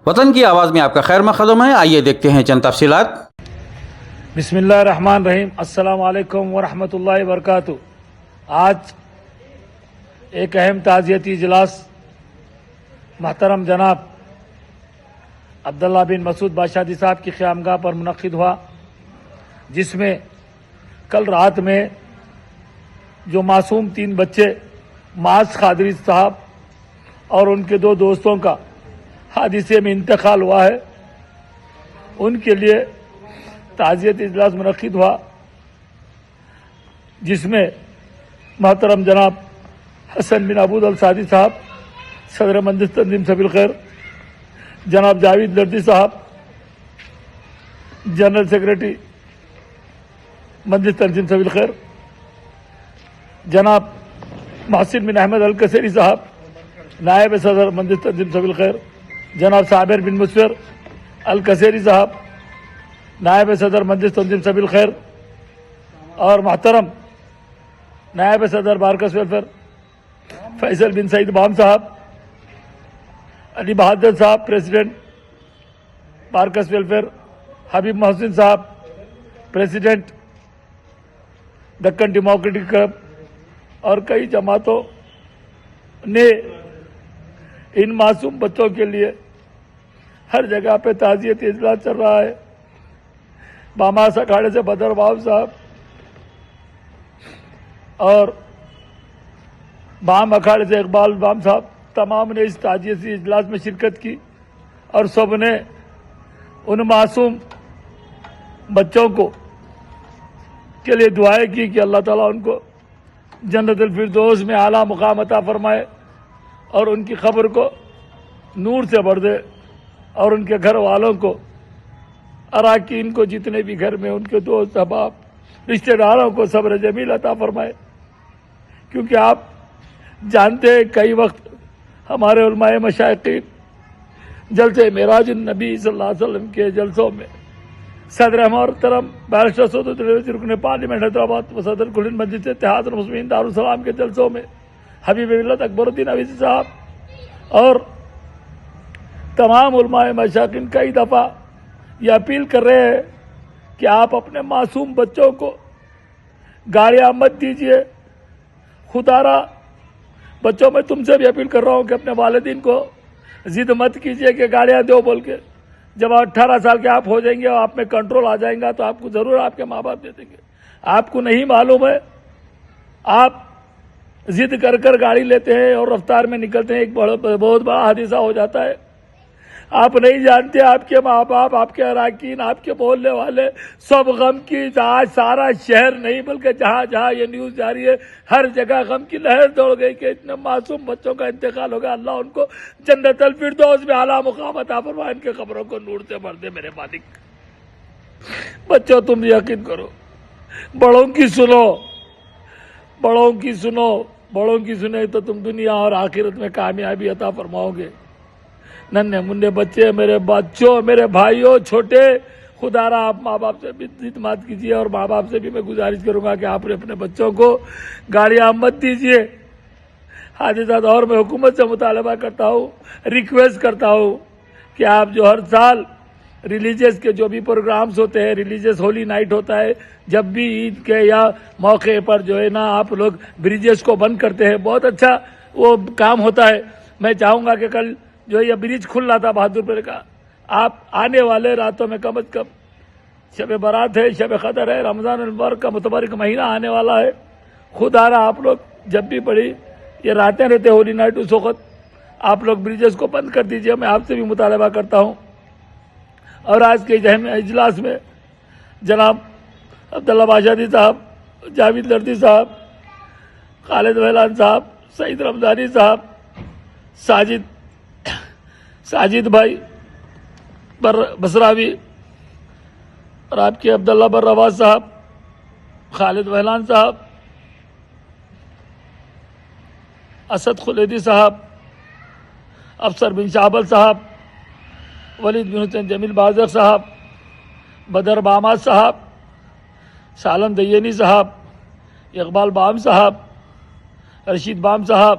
وطن کی آواز میں آپ کا خیر مقدم ہے. آئیے دیکھتے ہیں چند تفصیلات. بسم اللہ الرحمن الرحیم. السلام علیکم ورحمۃ اللہ وبرکاتہ. آج ایک اہم تعزیتی اجلاس محترم جناب عبداللہ بن مسعود بادشاہی صاحب کی قیامگاہ پر منعقد ہوا، جس میں کل رات میں جو معصوم 3 بچے معاذ قادری صاحب اور ان کے 2 دوستوں کا حادثے میں انتقال ہوا ہے، ان کے لیے تعزیتی اجلاس منعقد ہوا، جس میں محترم جناب حسن بن ابود السعدی صاحب صدر مجلس تنظیم سبیل خیر، جناب جاوید لردی صاحب جنرل سیکریٹری مجلس تنظیم سبیل خیر، جناب محسن بن احمد الکثیری صاحب نائب صدر مجلس تنظیم سبیل خیر، جناب صابر بن مسفر الکثیری صاحب نائب صدر مجلس تنظیم سبیل خیر، اور محترم نائب صدر بارکس ویلفیئر فیصل بن سعید بام صاحب، علی بہادر صاحب پریزیڈنٹ بارکس ویلفیئر، حبیب محسن صاحب پریزیڈنٹ دکن ڈیموکریٹک کلب، اور کئی جماعتوں نے ان معصوم بچوں کے لیے ہر جگہ پہ تعزیتی اجلاس چل رہا ہے. باماس اکھاڑے سے بدر باب صاحب اور بام اکھاڑے سے اقبال بام صاحب، تمام نے اس تعزیتی اجلاس میں شرکت کی، اور سب نے ان معصوم بچوں کو کے لیے دعائیں کی کہ اللہ تعالیٰ ان کو جنت الفردوس میں اعلیٰ مقام عطا فرمائے اور ان کی قبر کو نور سے بھر دے، اور ان کے گھر والوں کو، اراکین کو، جتنے بھی گھر میں ان کے دوست احباب رشتہ داروں کو صبر جمیل عطا فرمائے. کیونکہ آپ جانتے ہیں کئی وقت ہمارے علماء مشائقین جلسے معراج النبی صلی اللہ علیہ وسلم کے جلسوں میں صدر محترم بیرسٹر سعود الدین رکن پارلیمنٹ حیدرآباد و صدر کل مجلس اتحاد المسلمین دارالسلام کے جلسوں میں حبیب ملت اکبر الدین اویسی صاحب اور تمام علماء مشائقین کئی دفعہ یہ اپیل کر رہے ہیں کہ آپ اپنے معصوم بچوں کو گاڑیاں مت دیجیے. خدارا بچوں میں تم سے بھی اپیل کر رہا ہوں کہ اپنے والدین کو ضد مت کیجیے کہ گاڑیاں دو بول کے. جب 18 سال کے آپ ہو جائیں گے اور آپ میں کنٹرول آ جائیں گا تو آپ کو ضرور آپ کے ماں باپ دے دیں گے. آپ کو نہیں معلوم ہے، آپ ضد کر کر گاڑی لیتے ہیں اور رفتار میں نکلتے ہیں، ایک بہت بڑا حادثہ ہو جاتا ہے. آپ نہیں جانتے آپ کے ماں باپ، آپ کے اراکین، آپ کے محلے والے سب غم کی، آج سارا شہر نہیں بلکہ جہاں جہاں یہ نیوز جاری ہے ہر جگہ غم کی لہر دوڑ گئی کہ اتنے معصوم بچوں کا انتقال ہو گیا. اللہ ان کو جنت الفردوس میں اعلیٰ مقام عطا فرمائے، ان کے قبروں کو نور سے بھر دے. میرے مالک بچوں تم یقین کرو، بڑوں کی سنو، بڑوں کی سنو، بڑوں کی سنے تو تم دنیا اور آخرت میں کامیابی عطا فرماؤ گے. ننھے منڈے بچے، میرے بچوں، میرے بھائیوں چھوٹے، خدا را آپ ماں باپ سے بھی اعتماد کیجیے، اور ماں باپ سے بھی میں گزارش کروں گا کہ آپ اپنے بچوں کو گاڑیاں مت دیجیے. حادثات اور میں حکومت سے مطالبہ کرتا ہوں، ریکویسٹ کرتا ہوں کہ آپ جو ہر سال ریلیجیس کے جو بھی پروگرامز ہوتے ہیں، ریلیجیس ہولی نائٹ ہوتا ہے، جب بھی عید کے یا موقع پر جو ہے نا آپ لوگ بریجز کو بند کرتے ہیں، بہت اچھا وہ کام ہوتا ہے. میں چاہوں گا کہ کل جو یہ برج کھل رہا تھا بہادرپور کا، آپ آنے والے راتوں میں کم از کم، شب برات ہے، شب قدر ہے، رمضان المبارک کا متبارک مہینہ آنے والا ہے، خدا را آپ لوگ جب بھی پڑھی یہ راتیں رہتے ہولی نائٹ، اس وقت آپ لوگ بریجز کو بند کر دیجئے. میں آپ سے بھی مطالبہ کرتا ہوں. اور آج کے اجلاس میں جناب عبداللہ بادشاہی صاحب، جاوید لردی صاحب، خالد ویلان صاحب، سعید رمضانی صاحب، ساجد بھائی بسراوی، اور آپ کے عبداللہ برواز صاحب، خالد ویلان صاحب، اسد خلیدی صاحب، افسر بن شابل صاحب، ولید بن حسین جمیل بازر صاحب، بدر باماد صاحب، سالم دینی صاحب، اقبال بام صاحب، رشید بام صاحب،